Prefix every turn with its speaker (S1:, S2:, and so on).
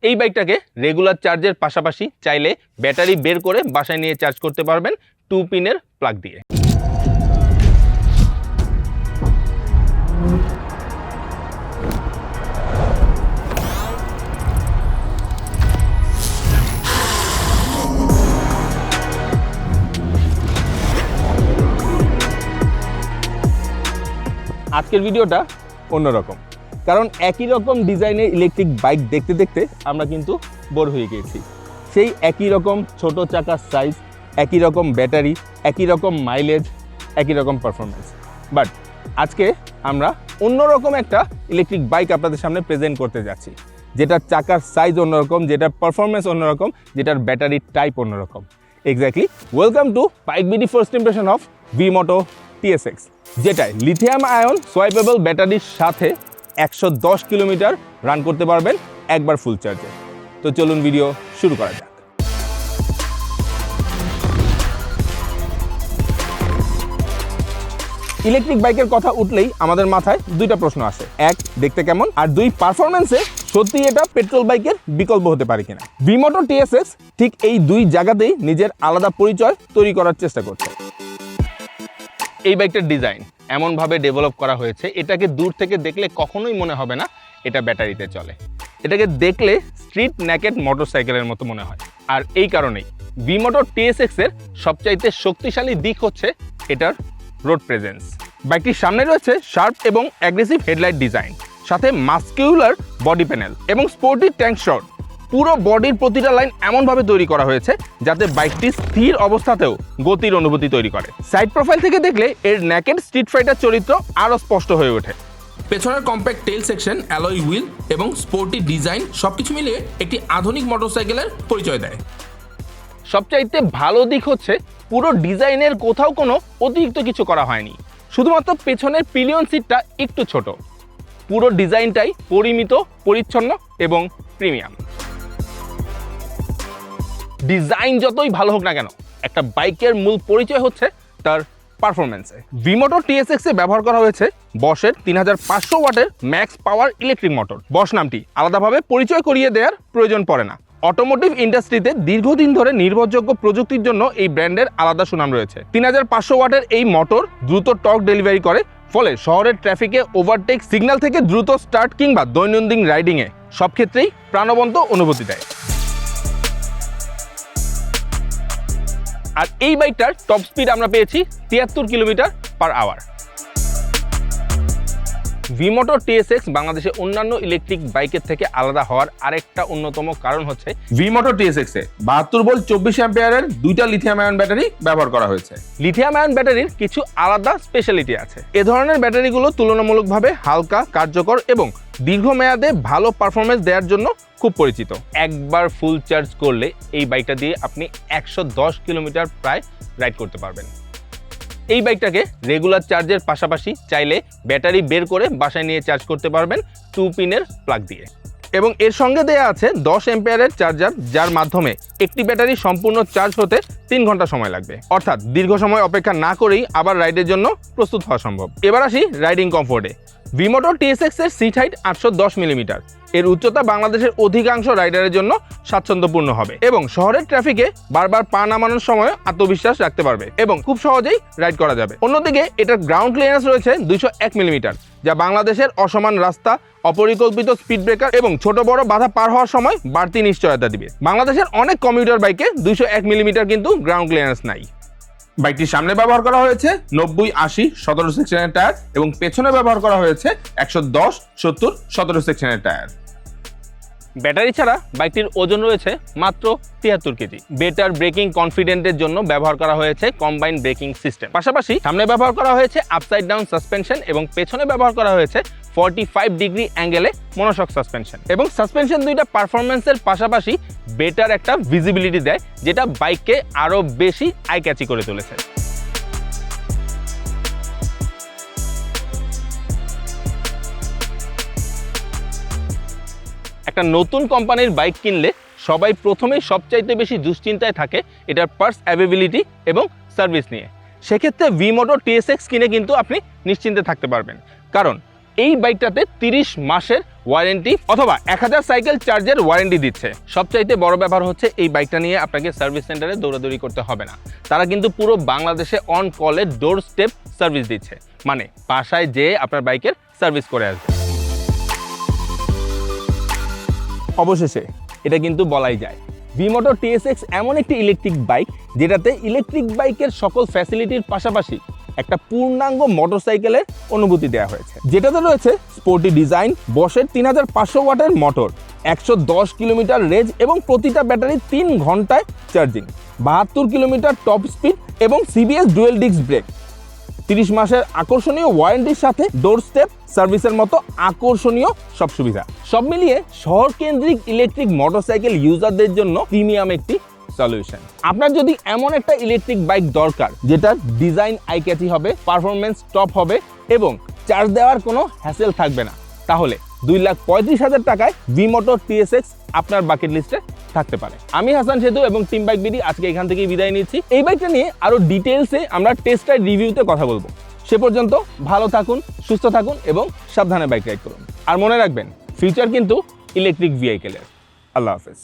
S1: এই বাইকটাকে রেগুলার চার্জের পাশাপাশি চাইলে ব্যাটারি বের করে বাসায় নিয়ে চার্জ করতে পারবেন 2 পিনের প্লাগ দিয়ে। আজকের ভিডিওটা অন্যরকম, কারণ একই রকম ডিজাইনের ইলেকট্রিক বাইক দেখতে দেখতে আমরা কিন্তু বোর হয়ে গিয়েছি। সেই একই রকম ছোট চাকার সাইজ, একই রকম ব্যাটারি, একই রকম মাইলেজ, একই রকম পারফরমেন্স। বাট আজকে আমরা অন্যরকম একটা ইলেকট্রিক বাইক আপনাদের সামনে প্রেজেন্ট করতে যাচ্ছি, যেটার চাকার সাইজ অন্যরকম, যেটার পারফরমেন্স অন্যরকম, যেটার ব্যাটারি টাইপ অন্যরকম। Exactly welcome to bike BD first impression of V-Moto TSX, যেটায় লিথিয়াম আয়ন সোয়াইপেবল ব্যাটারির সাথে 110 কিলোমিটার রান করতে পারবেন একবার ফুল চার্জে। তো চলুন ভিডিও শুরু করা যাক। ইলেকট্রিক বাইকের কথা উঠলেই আমাদের মাথায় দুইটা প্রশ্ন আসে, এক দেখতে কেমন, আর দুই পারফরমেন্সে সত্যি এটা পেট্রোল বাইকের বিকল্প হতে পারে কিনা। V-Moto TSX ঠিক এই দুই জায়গাতেই নিজের আলাদা পরিচয় তৈরি করার চেষ্টা করছে। এই বাইকটার ডিজাইন এমনভাবে ডেভেলপ করা হয়েছে, এটাকে দূর থেকে দেখলে কখনোই মনে হবে না এটা ব্যাটারিতে চলে। এটাকে দেখলে স্ট্রিট নেকেড মোটরসাইকেলের মতো মনে হয়। আর এই কারণেই V-Moto TSX এর সবচাইতে শক্তিশালী দিক হচ্ছে এটার রোড প্রেজেন্স। বাইকটির সামনে রয়েছে শার্প এবং অ্যাগ্রেসিভ হেডলাইট ডিজাইন, সাথে মাস্কিউলার বডি প্যানেল এবং স্পোর্টি ট্যাঙ্ক শট। পুরো বডির প্রতিটা লাইন এমনভাবে তৈরি করা হয়েছে যাতে বাইকটি স্থির অবস্থাতেও গতির অনুভূতি তৈরি করে। সাইড প্রোফাইল থেকে দেখলে এর নেকেড স্ট্রিট ফাইটার চরিত্র আরও স্পষ্ট হয়ে ওঠে।
S2: পেছনের কম্প্যাক্ট টেল সেকশন, অ্যালয় হুইল এবং স্পোর্টি ডিজাইন সবকিছু মিলিয়ে একটি আধুনিক মোটরসাইকেলের পরিচয় দেয়।
S1: সবচাইতে ভালো দিক হচ্ছে পুরো ডিজাইনের কোথাও কোনো অতিরিক্ত কিছু করা হয়নি, শুধুমাত্র পেছনের পিলিয়ন সিটটা একটু ছোট। পুরো ডিজাইনটাই পরিমিত, পরিচ্ছন্ন এবং প্রিমিয়াম। ডিজাইন যতই ভালো হোক না কেন, একটা বাইকের মূল পরিচয় হচ্ছে তার পারফরমেন্সে। V-Moto TSX এ ব্যবহার করা হয়েছে বশের 3500 ওয়াটের ম্যাক্স পাওয়ার ইলেকট্রিক মোটর। বশ নামটি আলাদাভাবে পরিচয় করিয়ে দেওয়ার প্রয়োজন পড়ে না। অটোমোটিভ ইন্ডাস্ট্রিতে দীর্ঘদিন ধরে নির্ভরযোগ্য প্রযুক্তির জন্য এই ব্র্যান্ডের আলাদা সুনাম রয়েছে। 3500 ওয়াটের এই মোটর দ্রুত টর্ক ডেলিভারি করে, ফলে শহরের ট্রাফিকে ওভারটেক, সিগন্যাল থেকে দ্রুত স্টার্ট কিংবা দৈনন্দিন রাইডিংয়ে সব ক্ষেত্রেই প্রাণবন্ত অনুভূতি দেয়। আর এই বাইকটার টপ স্পিড আমরা পেয়েছি 73 kilometre per hour. V-Moto TSX বাংলাদেশে অন্যান্য ইলেকট্রিক বাইকের থেকে আলাদা হওয়ার আরেকটা অন্যতম কারণ হচ্ছে
S2: V-Moto TSX এ 72 ভোল্ট 24 অ্যাম্পিয়ারের দুইটা লিথিয়াম আয়ন ব্যাটারি ব্যবহার করা হয়েছে।
S1: লিথিয়াম আয়ন ব্যাটারির কিছু আলাদা স্পেশালিটি আছে। এ ধরনের ব্যাটারিগুলো তুলনামূলকভাবে হালকা, কার্যকর এবং দীর্ঘমেয়াদে ভালো পারফরমেন্স দেওয়ার জন্য খুব পরিচিত। একবার ফুল চার্জ করলে এই বাইকটা দিয়ে আপনি 110 কিলোমিটার প্রায় রাইড করতে পারবেন। এই বাইকটাকে রেগুলার চার্জের পাশাপাশি চাইলে ব্যাটারি বের করে বাসায় নিয়ে চার্জ করতে পারবেন 2 পিনের প্লাগ দিয়ে। এবং এর সঙ্গে দেয়া আছে 10 অ্যাম্পিয়ারের চার্জার, যার মাধ্যমে একটি ব্যাটারি সম্পূর্ণ চার্জ হতে 3 ঘন্টা সময় লাগবে। অর্থাৎ দীর্ঘ সময় অপেক্ষা না করেই আবার রাইডের জন্য প্রস্তুত হওয়া সম্ভব। এবার আসি রাইডিং কমফোর্টে। V-Moto TSX এর সিট হাইট 810 মিলিমিটার। এর উচ্চতা বাংলাদেশের অধিকাংশ রাইডারের জন্য স্বাচ্ছন্দ্যপূর্ণ হবে এবং শহরের ট্রাফিকে বারবার পা নামানোর সময় আত্মবিশ্বাস রাখতে পারবে এবং খুব সহজেই রাইড করা যাবে। অন্যদিকে এটার গ্রাউন্ড ক্লিয়ারেন্স রয়েছে 201 মিলিমিটার, যা বাংলাদেশের অসমান রাস্তা, অপরিকল্পিত স্পিড ব্রেকার এবং ছোট বড় বাধা পার হওয়ার সময় বাড়তি নিশ্চয়তা দিবে। বাংলাদেশের অনেক কমিউটার বাইকে 201 মিলিমিটার কিন্তু গ্রাউন্ড ক্লিয়ারেন্স নাই।
S2: বাইকটির সামনে ব্যবহার করা হয়েছে 90, 80, 17 সেকশনের টায়ার এবং পেছনে ব্যবহার করা হয়েছে 110, 70, 17 সেকশনের টায়ার।
S1: ব্যাটারি ছাড়া বাইকটির ওজন রয়েছে মাত্র 73 কেজি। বেটার ব্রেকিং কনফিডেন্টের জন্য ব্যবহার করা হয়েছে কম্বাইন্ড ব্রেকিং সিস্টেম। পাশাপাশি সামনে ব্যবহার করা হয়েছে আপসাইড ডাউন সাসপেনশন এবং পেছনে ব্যবহার করা হয়েছে 45 ডিগ্রি অ্যাঙ্গেলে মনোশক সাসপেনশন। এবং সাসপেনশন দুইটা পারফরমেন্সের পাশাপাশি বেটার একটা ভিজিবিলিটি দেয়, যেটা বাইককে আরও বেশি আই ক্যাচি করে তুলেছে। একটা নতুন কোম্পানির বাইক কিনলে সবাই প্রথমেই সবচাইতে বেশি দুশ্চিন্তায় থাকে এটার পার্টস অ্যাভেলেবিলিটি এবং সার্ভিস নিয়ে। সেক্ষেত্রে V-Moto TSX কিনে কিন্তু আপনি নিশ্চিন্তে থাকতে পারবেন, কারণ এই বাইকটাতে 30 মাসের ওয়ারেন্টি অথবা 1000 সাইকেল চার্জের ওয়ারেন্টি দিচ্ছে। সবচাইতে বড় ব্যাপার হচ্ছে এই বাইকটা নিয়ে আপনাকে সার্ভিস সেন্টারে দৌড়াদৌড়ি করতে হবে না। তারা কিন্তু পুরো বাংলাদেশে অন কলে ডোর স্টেপ সার্ভিস দিচ্ছে, মানে বাসায় যেয়ে আপনার বাইকের সার্ভিস করে আসবে। অবশেষে এটা কিন্তু বলাই যায় V-Motor TSX এমন একটি ইলেকট্রিক বাইক যেটাতে ইলেকট্রিক বাইকের সকল ফ্যাসিলিটির পাশাপাশি একটা পূর্ণাঙ্গ মোটরসাইকেলের অনুভূতি দেওয়া হয়েছে, যেটাতে রয়েছে স্পোর্টি ডিজাইন, বশের 3500 ওয়াটের মোটর, 110 কিলোমিটার রেঞ্জ এবং প্রতিটা ব্যাটারি 3 ঘন্টায় চার্জিং, 72 কিলোমিটার টপ স্পিড এবং CBS ডুয়েল ডিস্ক ব্রেক, 30 মাসের আকর্ষণীয় ওয়ারেন্টির সাথে ডোর স্টেপ সার্ভিসের মতো আকর্ষণীয় সব সুবিধা। সব মিলিয়ে শহর কেন্দ্রিক ইলেকট্রিক মোটরসাইকেল ইউজারদের জন্য প্রিমিয়াম একটি সলিউশন। আপনার যদি এমন একটা ইলেকট্রিক বাইক দরকার যেটার ডিজাইন আই ক্যাচি হবে, পারফরমেন্স টপ হবে এবং চার্জ দেওয়ার কোনো হ্যাসেল থাকবে না, তাহলে 2,35,000 টাকায় V-Motor TSX আপনার বাকেট লিস্টে থাকতে পারে। আমি হাসান সেতু এবং টিম বাইক বিডি আজকে এখান থেকেই বিদায় নিচ্ছি। এই বাইকটা নিয়ে আরো ডিটেইলসে আমরা টেস্ট রাইড রিভিউতে কথা বলবো। সে পর্যন্ত ভালো থাকুন, সুস্থ থাকুন এবং সাবধানে বাইক রাইড করুন। আর মনে রাখবেন, ফিউচার কিন্তু ইলেকট্রিক ভেহিকেলের। আল্লাহ হাফেজ।